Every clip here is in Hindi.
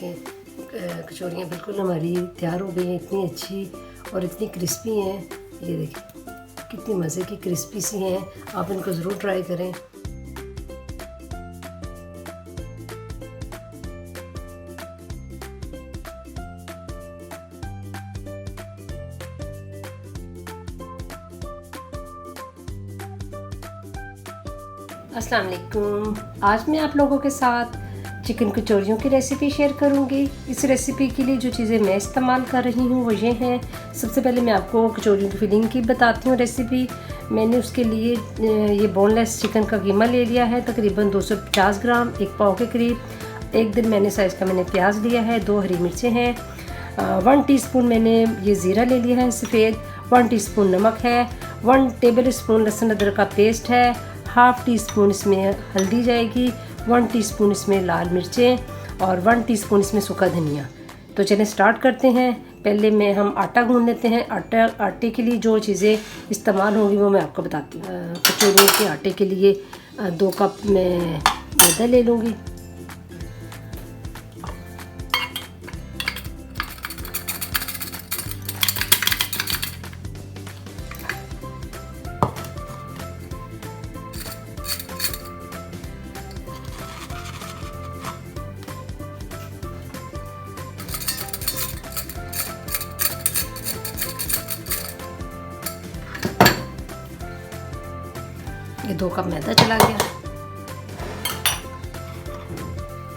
देखें कचौरियाँ बिल्कुल हमारी तैयार हो गई हैं, इतनी अच्छी और इतनी क्रिस्पी हैं। ये देखें कितनी मज़े की क्रिस्पी सी हैं। आप इनको ज़रूर ट्राई करें। अस्सलाम वालेकुम। आज मैं आप लोगों के साथ चिकन कचौरियों की रेसिपी शेयर करूंगी। इस रेसिपी के लिए जो चीज़ें मैं इस्तेमाल कर रही हूँ वो ये हैं। सबसे पहले मैं आपको कचौरियों की फिलिंग की बताती हूँ रेसिपी। मैंने उसके लिए ये बोनलेस चिकन का कीमा ले लिया है, तकरीबन 250 ग्राम, एक पाव के करीब। एक दिन मैंने साइज़ का मैंने प्याज लिया है, 2 हरी मिर्चें हैं, 1 टीस्पून मैंने ये ज़ीरा ले लिया है सफ़ेद, 1 टीस्पून नमक है, 1 टेबल स्पून लहसुन अदरक का पेस्ट है, हाफ़ टी स्पून इसमें हल्दी जाएगी, 1 टीस्पून इसमें लाल मिर्चें और 1 टीस्पून इसमें सूखा धनिया। तो चलें स्टार्ट करते हैं। पहले में हम आटा गूंद लेते हैं। आटे के लिए जो चीज़ें इस्तेमाल होंगी वो मैं आपको बताती हूँ। कचौरियों के आटे के लिए 2 कप मैं मैदा ले लूँगी। ये 2 कप मैदा चला गया,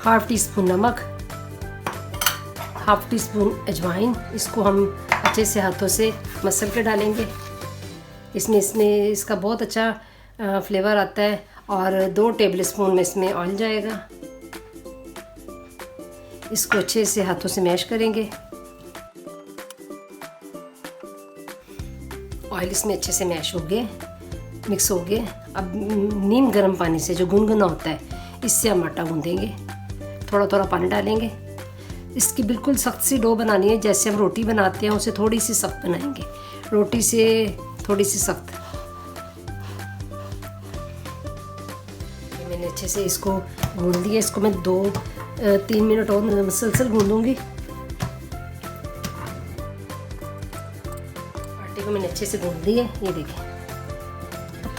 हाफ़ टी स्पून नमक, हाफ़ टी स्पून अजवाइन। इसको हम अच्छे से हाथों से मसल के डालेंगे। इसमें इसका बहुत अच्छा फ्लेवर आता है। और 2 टेबल स्पून में इसमें ऑयल जाएगा। इसको अच्छे से हाथों से मैश करेंगे। ऑयल इसमें अच्छे से मैश हो गए, मिक्स हो गए। अब नीम गर्म पानी से, जो गुनगुना होता है, इससे हम आटा गूंदेंगे। थोड़ा थोड़ा पानी डालेंगे। इसकी बिल्कुल सख्त सी डो बनानी है, जैसे हम रोटी बनाते हैं उसे थोड़ी सी सख्त बनाएंगे, रोटी से थोड़ी सी सख्त। मैंने अच्छे से इसको गूंद लिया। इसको मैं 2-3 मिनट और मुसलसल गूंदूंगी। आटे को मैंने अच्छे से गूंद लिया। ये देखें,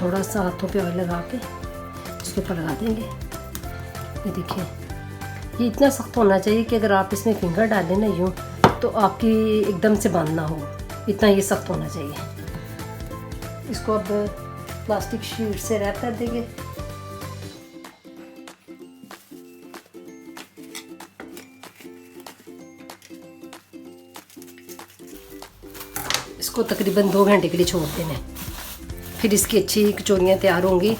थोड़ा सा हाथों पे ऑयल लगा के इसके ऊपर लगा देंगे। ये देखिए, ये इतना सख्त होना चाहिए कि अगर आप इसमें फिंगर डालें ना यूँ, तो आपकी एकदम से बंद ना हो। इतना ये सख्त होना चाहिए। इसको अब प्लास्टिक शीट से रैप कर देंगे। इसको तकरीबन 2 घंटे के लिए छोड़ देना है। फिर इसकी अच्छी कचौरियाँ तैयार होंगी।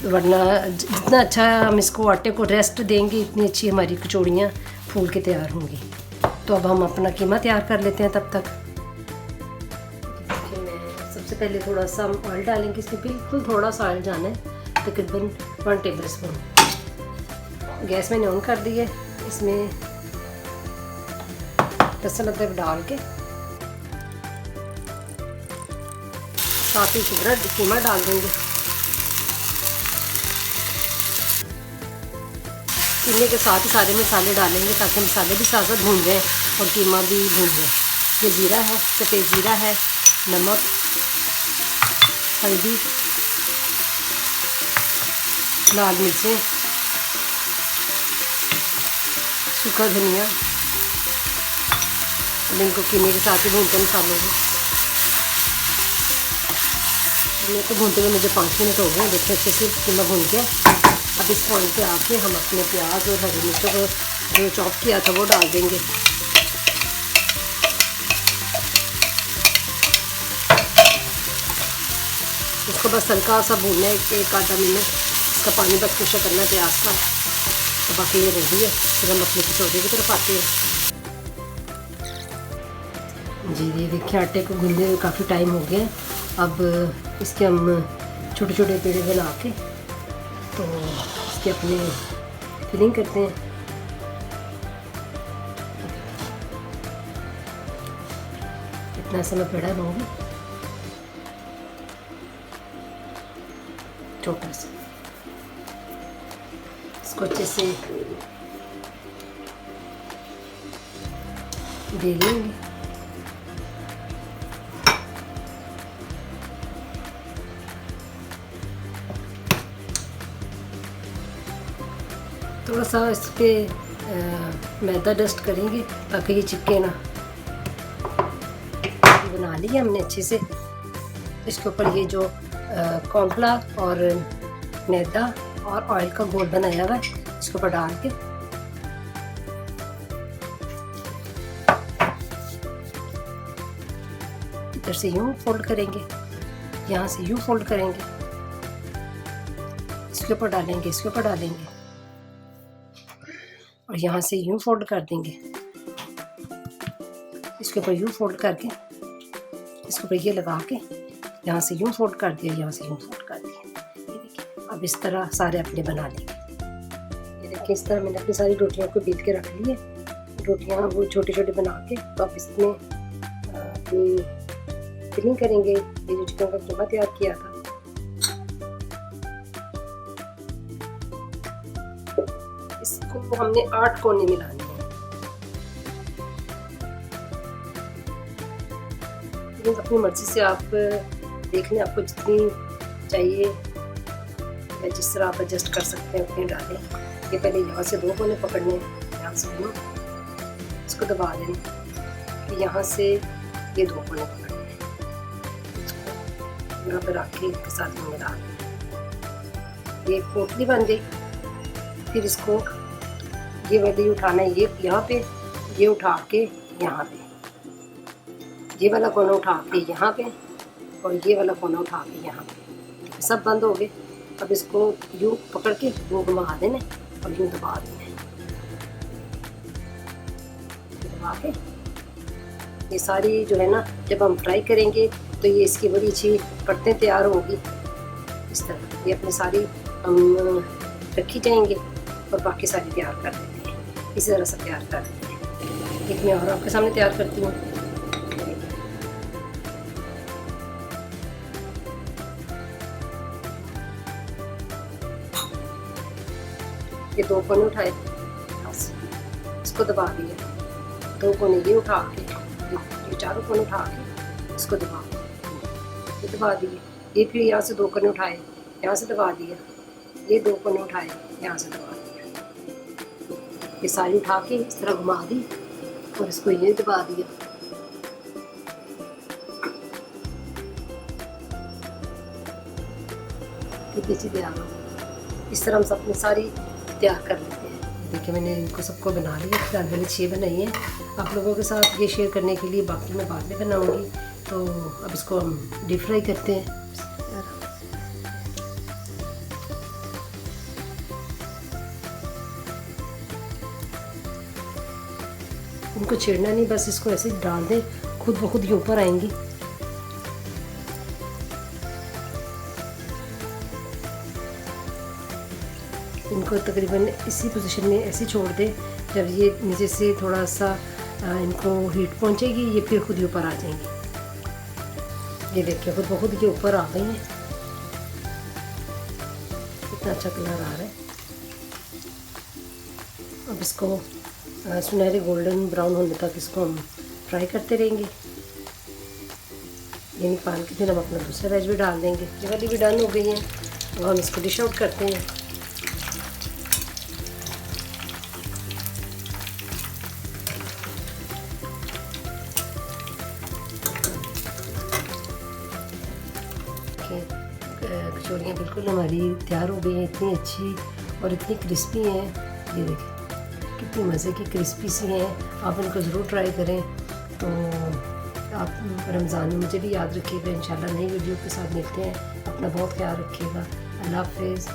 वरना जितना अच्छा हम इसको आटे को रेस्ट देंगे, इतनी अच्छी हमारी कचौरियाँ फूल के तैयार होंगी। तो अब हम अपना कीमा तैयार कर लेते हैं तब तक। देखिए, मैं सबसे पहले थोड़ा सा हम ऑयल डालेंगे। इसमें बिल्कुल थोड़ा सा ऑयल जाना है, तकरीबन 1 टेबल स्पून। गैस मैंने ऑन कर दी है। इसमें लहसुन अदरक डाल के साथ ही कीमा डाल देंगे। कीमे के साथ ही सारे मसाले डालेंगे ताकि मसाले भी साथ साथ भून जाएँ और कीमा भी भून जाए। ये जीरा है, सफ़ेद जीरा है, नमक, हल्दी, लाल मिर्चें, सूखा धनिया। इनको कीमे के साथ ही भूनते हैं मसालों को। मेरे को भूनते हुए मुझे 5 मिनट हो गए। देखिए अच्छे से कीमा भून गया। अब इस पॉइंट पे आके हम अपने प्याज और हरी मिर्चों को जो चॉप किया था वो डाल देंगे। इसको बस हल्का सा भूनना है, 1 आधा मिनट। इसका पानी बस खुशा करना है प्याज का। तो बाकी ये रेडी है। फिर हम अपनी कचौरी की तरफ आते हैं। जी ये देखिए, आटे को गूंदे हुए काफ़ी टाइम हो गया। अब इसके हम छोटे छोटे पेड़े बना के तो इसकी अपनी फिलिंग करते हैं। इतना सा मैं पेड़ा लूँगी, छोटा सा। इसको अच्छे से बेल लेंगे। थोड़ा सा इस पर मैदा डस्ट करेंगे ताकि ये चिपके ना। बना लिया हमने अच्छे से। इसके ऊपर ये जो कॉर्नफ्लावर और मैदा और ऑयल का घोल बनाया हुआ है इसके ऊपर डाल के इधर से यूं फोल्ड करेंगे, यहाँ से यूं फोल्ड करेंगे, इसके ऊपर डालेंगे, इसके ऊपर डालेंगे और यहाँ से यूं फोल्ड कर देंगे, इसके ऊपर यूं फोल्ड करके इसके ऊपर ये लगा के यहाँ से यूं फोल्ड कर दिया, यहाँ से यूं फोल्ड कर दिया। ये देखिए, अब इस तरह सारे अपने बना लेंगे। ये देखिए, इस तरह मैंने अपनी सारी रोटियों को बीत के रख ली है। रोटियाँ वो छोटे छोटे बना के तो अब इसमें अपनी फिलिंग करेंगे। ये जो चिकन का कीमा तैयार किया था इसको हमने 8 कोने मिलाने हैं। लेकिन अपनी मर्जी से आप देख लें, आपको जितनी चाहिए या जिस तरह आप एडजस्ट कर सकते हैं उतने डालें। ये पहले यहाँ से 2 कोने पकड़ने हैं, यहाँ से 2, इसको दबा दें, फिर यहाँ से ये 2 कोने पकड़ने हैं, यहाँ पर रख के इसके साथ में मिला दें। ये पोटली बन गई। फिर इसको ये वाली उठाना है, ये यहाँ पे, ये उठा के यहाँ पे, ये वाला कोना उठा के यहाँ पे और ये वाला कोना उठा के यहाँ पे, सब बंद हो गए। अब इसको यूँ पकड़ के यूँ घुमा देना और यूँ दबा देना, दबा के ये सारी जो है ना, जब हम फ्राई करेंगे तो ये इसकी बड़ी अच्छी परतें तैयार होगी। इस तरह ये अपनी सारी हम रखी जाएंगे और बाकी सारी तैयार कर देते हैं। इसी तरह से तैयार कर देते हैं। एक मैं और आपके सामने तैयार करती हूँ। ये 2 कोने उठाए, इसको दबा दिया, 2 कोने ये उठा के, ये 4 कोने उठा के इसको दबा दिया, ये दबा दिए। ये फिर यहाँ से 2 कोने उठाए, यहाँ से दबा दिया, ये 2 कोने उठाए, यहाँ से दबा दिया। ये सारी उठा के इस तरह घुमा दी और इसको ये दबा दिया। पीछे तैयार हो। इस तरह हम सब अपनी सारी तैयार कर लेते हैं। देखिए, मैंने इनको सबको बना लिया। फिलहाल मैंने 6 बनाई हैं। आप लोगों के साथ ये शेयर करने के लिए बाकी मैं बाद में बनाऊंगी। तो अब इसको हम डीप फ्राई करते हैं। इनको छेड़ना नहीं, बस इसको ऐसे डाल दें, खुद ब खुद ये ऊपर आएंगी। इनको तकरीबन इसी पोजीशन में ऐसे छोड़ दें। जब ये नीचे से थोड़ा सा इनको हीट पहुंचेगी, ये फिर खुद ही ऊपर आ जाएंगी। ये देखिए, खुद ब खुद ये ऊपर आ गई हैं। कितना अच्छा कलर आ रहा है। अब इसको सुनहरे गोल्डन ब्राउन होने तक इसको हम फ्राई करते रहेंगे। ये निकाल के फिर हम अपना दूसरा वेज भी डाल देंगे। ये वाली भी डन हो गई है, तो हम इसको डिश आउट करते हैं। कचौरियाँ बिल्कुल हमारी तैयार हो गई हैं, इतनी अच्छी और इतनी क्रिस्पी हैं। ये देखिए कितनी मज़े की क्रिस्पी सी हैं। आप इनको ज़रूर ट्राई करें। तो आप रमज़ान में मुझे भी याद रखिएगा। इंशाल्लाह नई वीडियो के साथ मिलते हैं। अपना बहुत ख्याल रखिएगा। अल्लाह हाफ़िज़।